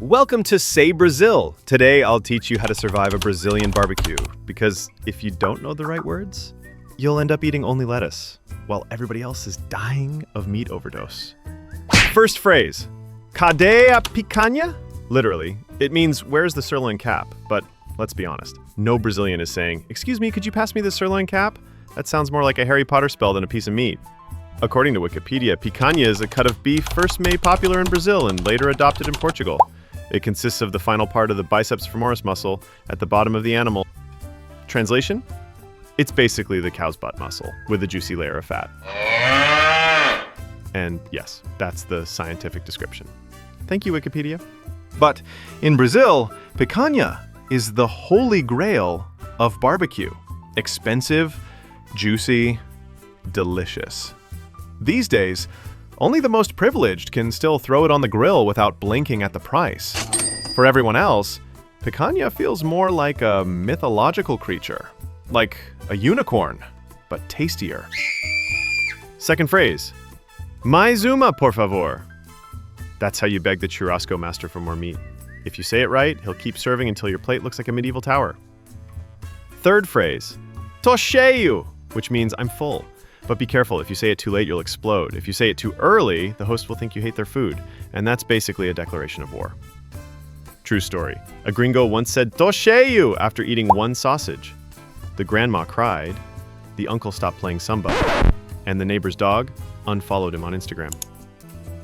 Welcome to SayBrazil. Today I'll teach you how to survive a Brazilian barbecue, because if you don't know the right words, you'll end up eating only lettuce, while everybody else is dying of meat overdose. First phrase, cadê a picanha? Literally, it means where's the sirloin cap? But let's be honest, no Brazilian is saying, excuse me, could you pass me the sirloin cap? That sounds more like a Harry Potter spell than a piece of meat. According to Wikipedia, picanha is a cut of beef first made popular in Brazil and later adopted in Portugal. It consists of the final part of the biceps femoris muscle at the bottom of the animal. Translation? It's basically the cow's butt muscle with a juicy layer of fat. And yes, that's the scientific description. Thank you, Wikipedia. But in Brazil, picanha is the holy grail of barbecue. Expensive, juicy, delicious. These days, only the most privileged can still throw it on the grill without blinking at the price. For everyone else, picanha feels more like a mythological creature, like a unicorn, but tastier. Second phrase, mais uma, por favor. That's how you beg the churrasco master for more meat. If you say it right, he'll keep serving until your plate looks like a medieval tower. Third phrase, tô cheio, which means I'm full. But be careful, if you say it too late, you'll explode. If you say it too early, the host will think you hate their food. And that's basically a declaration of war. True story. A gringo once said, tô cheio, after eating one sausage. The grandma cried, the uncle stopped playing samba, and the neighbor's dog unfollowed him on Instagram.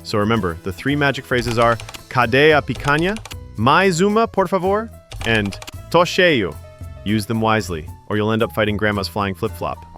So remember, the three magic phrases are cadê a picanha, mais uma, por favor, and tô cheio. Use them wisely, or you'll end up fighting grandma's flying flip-flop.